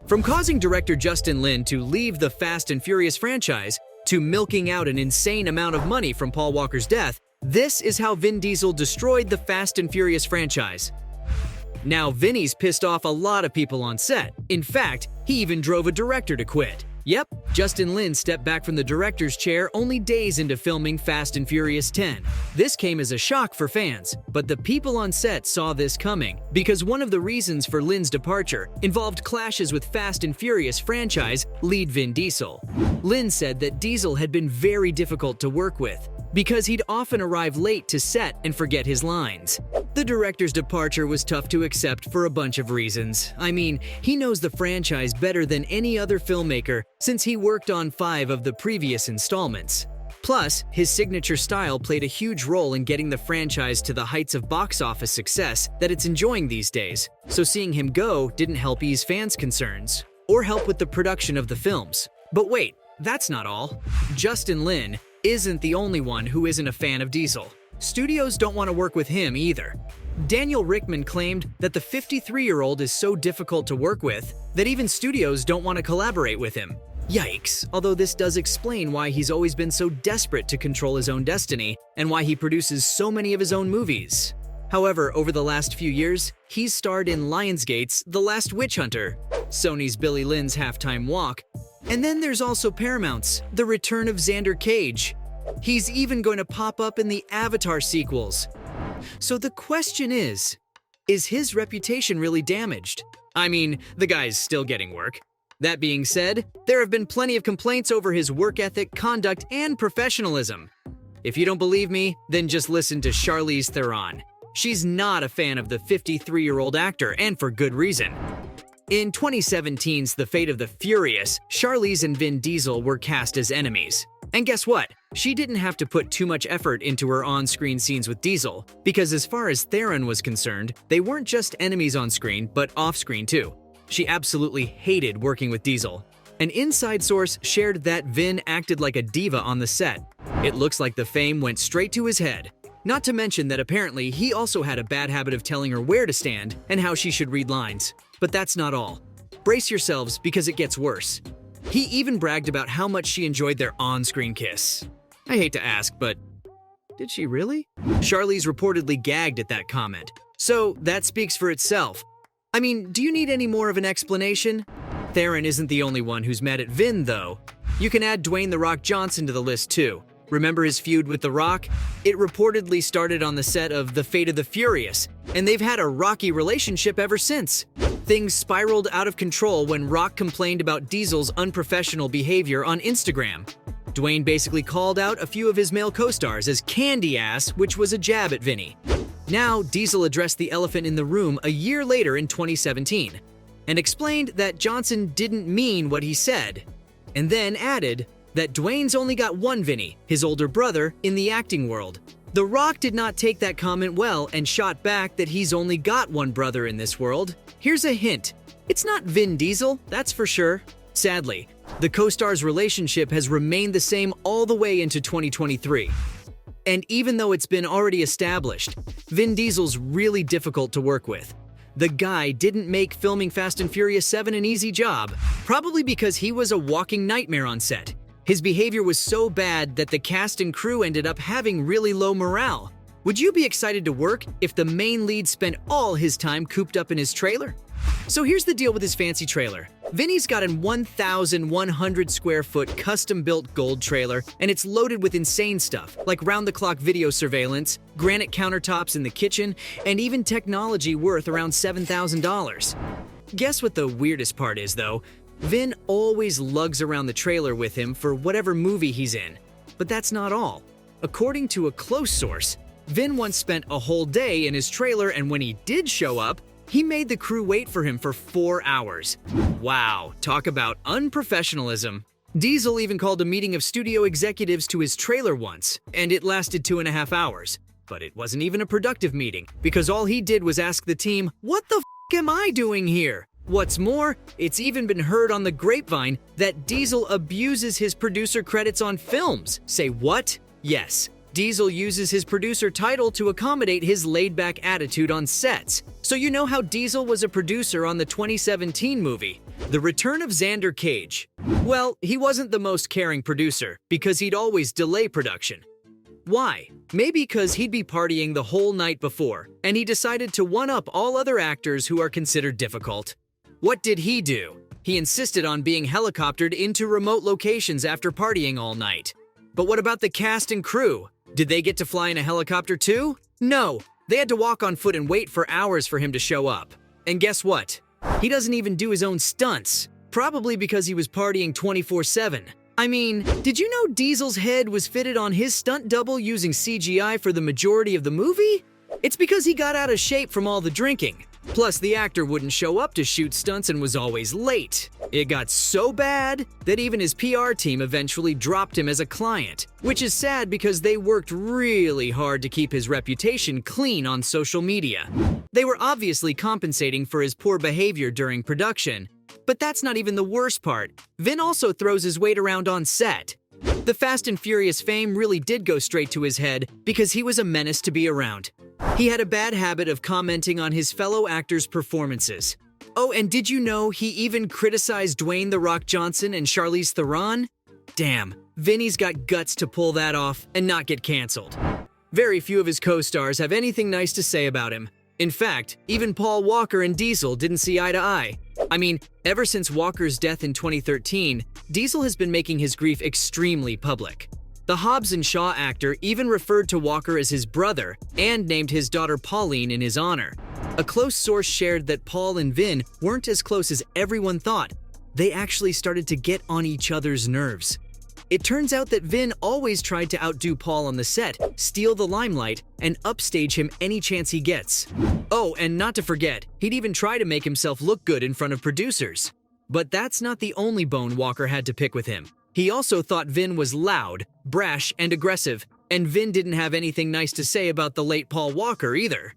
From causing director Justin Lin to leave the Fast and Furious franchise, to milking out an insane amount of money from Paul Walker's death, this is how Vin Diesel destroyed the Fast and Furious franchise. Now, Vinny's pissed off a lot of people on set. In fact, he even drove a director to quit. Yep, Justin Lin stepped back from the director's chair only days into filming Fast and Furious 10. This came as a shock for fans, but the people on set saw this coming because one of the reasons for Lin's departure involved clashes with Fast and Furious franchise lead Vin Diesel. Lin said that Diesel had been very difficult to work with because he'd often arrive late to set and forget his lines. The director's departure was tough to accept for a bunch of reasons. I mean, he knows the franchise better than any other filmmaker since he worked on 5 of the previous installments. Plus, his signature style played a huge role in getting the franchise to the heights of box office success that it's enjoying these days, so seeing him go didn't help ease fans' concerns or help with the production of the films. But wait, that's not all. Justin Lin isn't the only one who isn't a fan of Diesel. Studios don't want to work with him either. Daniel Rickman claimed that the 53-year-old is so difficult to work with that even studios don't want to collaborate with him. Yikes, although this does explain why he's always been so desperate to control his own destiny and why he produces so many of his own movies. However, over the last few years, he's starred in Lionsgate's The Last Witch Hunter, Sony's Billy Lynn's Halftime Walk, and then there's also Paramount's The Return of Xander Cage. He's even going to pop up in the Avatar sequels. So the question is his reputation really damaged? I mean, the guy's still getting work. That being said, there have been plenty of complaints over his work ethic, conduct, and professionalism. If you don't believe me, then just listen to Charlize Theron. She's not a fan of the 53-year-old actor, and for good reason. In 2017's The Fate of the Furious, Charlize and Vin Diesel were cast as enemies. And guess what? She didn't have to put too much effort into her on-screen scenes with Diesel, because as far as Theron was concerned, they weren't just enemies on screen, but off-screen too. She absolutely hated working with Diesel. An inside source shared that Vin acted like a diva on the set. It looks like the fame went straight to his head. Not to mention that apparently he also had a bad habit of telling her where to stand and how she should read lines. But that's not all. Brace yourselves because it gets worse. He even bragged about how much she enjoyed their on-screen kiss. I hate to ask, but did she really? Charlize reportedly gagged at that comment. So that speaks for itself. I mean, do you need any more of an explanation? Theron isn't the only one who's mad at Vin, though. You can add Dwayne "The Rock" Johnson to the list, too. Remember his feud with The Rock? It reportedly started on the set of The Fate of the Furious, and they've had a rocky relationship ever since. Things spiraled out of control when Rock complained about Diesel's unprofessional behavior on Instagram. Dwayne basically called out a few of his male co-stars as candy ass, which was a jab at Vinny. Now, Diesel addressed the elephant in the room a year later in 2017 and explained that Johnson didn't mean what he said, and then added that Dwayne's only got one Vinny, his older brother, in the acting world. The Rock did not take that comment well and shot back that he's only got one brother in this world. Here's a hint. It's not Vin Diesel, that's for sure. Sadly, the co-star's relationship has remained the same all the way into 2023. And even though it's been already established, Vin Diesel's really difficult to work with. The guy didn't make filming Fast and Furious 7 an easy job, probably because he was a walking nightmare on set. His behavior was so bad that the cast and crew ended up having really low morale. Would you be excited to work if the main lead spent all his time cooped up in his trailer? So here's the deal with his fancy trailer. Vinny's got a 1,100 square foot custom-built gold trailer, and it's loaded with insane stuff like round-the-clock video surveillance, granite countertops in the kitchen, and even technology worth around $7,000. Guess what the weirdest part is, though? Vin always lugs around the trailer with him for whatever movie he's in. But that's not all. According to a close source, Vin once spent a whole day in his trailer, and when he did show up, he made the crew wait for him for 4 hours. Wow, talk about unprofessionalism. Diesel even called a meeting of studio executives to his trailer once, and it lasted 2.5 hours. But it wasn't even a productive meeting, because all he did was ask the team, "What the f*** am I doing here?" What's more, it's even been heard on the grapevine that Diesel abuses his producer credits on films. Say what? Yes. Diesel uses his producer title to accommodate his laid-back attitude on sets. So you know how Diesel was a producer on the 2017 movie, The Return of Xander Cage. Well, he wasn't the most caring producer because he'd always delay production. Why? Maybe because he'd be partying the whole night before, and he decided to one-up all other actors who are considered difficult. What did he do? He insisted on being helicoptered into remote locations after partying all night. But what about the cast and crew? Did they get to fly in a helicopter too? No, they had to walk on foot and wait for hours for him to show up. And guess what? He doesn't even do his own stunts, probably because he was partying 24/7. I mean, did you know Diesel's head was fitted on his stunt double using CGI for the majority of the movie? It's because he got out of shape from all the drinking. Plus, the actor wouldn't show up to shoot stunts and was always late. It got so bad that even his PR team eventually dropped him as a client, which is sad because they worked really hard to keep his reputation clean on social media. They were obviously compensating for his poor behavior during production. But that's not even the worst part. Vin also throws his weight around on set. The Fast and Furious fame really did go straight to his head because he was a menace to be around. He had a bad habit of commenting on his fellow actors' performances. Oh, and did you know he even criticized Dwayne "The Rock" Johnson and Charlize Theron? Damn, Vinny's got guts to pull that off and not get canceled. Very few of his co-stars have anything nice to say about him. In fact, even Paul Walker and Diesel didn't see eye to eye. I mean, ever since Walker's death in 2013, Diesel has been making his grief extremely public. The Hobbs and Shaw actor even referred to Walker as his brother and named his daughter Pauline in his honor. A close source shared that Paul and Vin weren't as close as everyone thought. They actually started to get on each other's nerves. It turns out that Vin always tried to outdo Paul on the set, steal the limelight, and upstage him any chance he gets. Oh, and not to forget, he'd even try to make himself look good in front of producers. But that's not the only bone Walker had to pick with him. He also thought Vin was loud, brash, and aggressive, and Vin didn't have anything nice to say about the late Paul Walker either.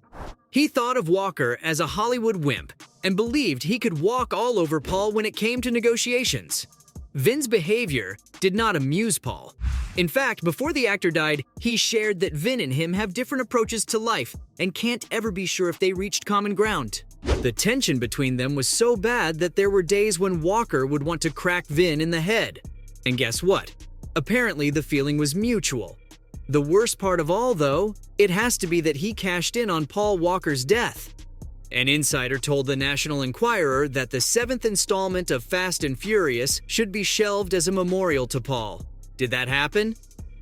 He thought of Walker as a Hollywood wimp and believed he could walk all over Paul when it came to negotiations. Vin's behavior did not amuse Paul. In fact, before the actor died, he shared that Vin and him have different approaches to life and can't ever be sure if they reached common ground. The tension between them was so bad that there were days when Walker would want to crack Vin in the head. And guess what? Apparently the feeling was mutual. The worst part of all, though, it has to be that he cashed in on Paul Walker's death. An insider told the National Enquirer that the 7th installment of Fast and Furious should be shelved as a memorial to Paul. Did that happen?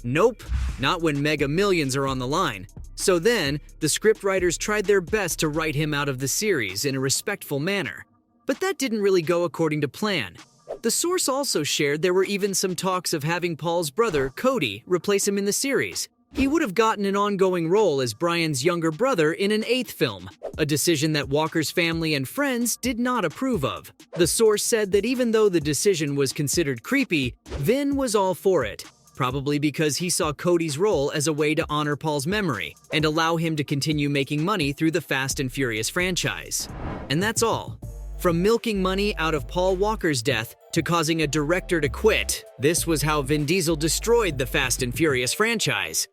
Nope, not when mega millions are on the line. So then, the scriptwriters tried their best to write him out of the series in a respectful manner. But that didn't really go according to plan. The source also shared there were even some talks of having Paul's brother, Cody, replace him in the series. He would have gotten an ongoing role as Brian's younger brother in an 8th film, a decision that Walker's family and friends did not approve of. The source said that even though the decision was considered creepy, Vin was all for it, probably because he saw Cody's role as a way to honor Paul's memory and allow him to continue making money through the Fast and Furious franchise. And that's all. From milking money out of Paul Walker's death to causing a director to quit, this was how Vin Diesel destroyed the Fast and Furious franchise.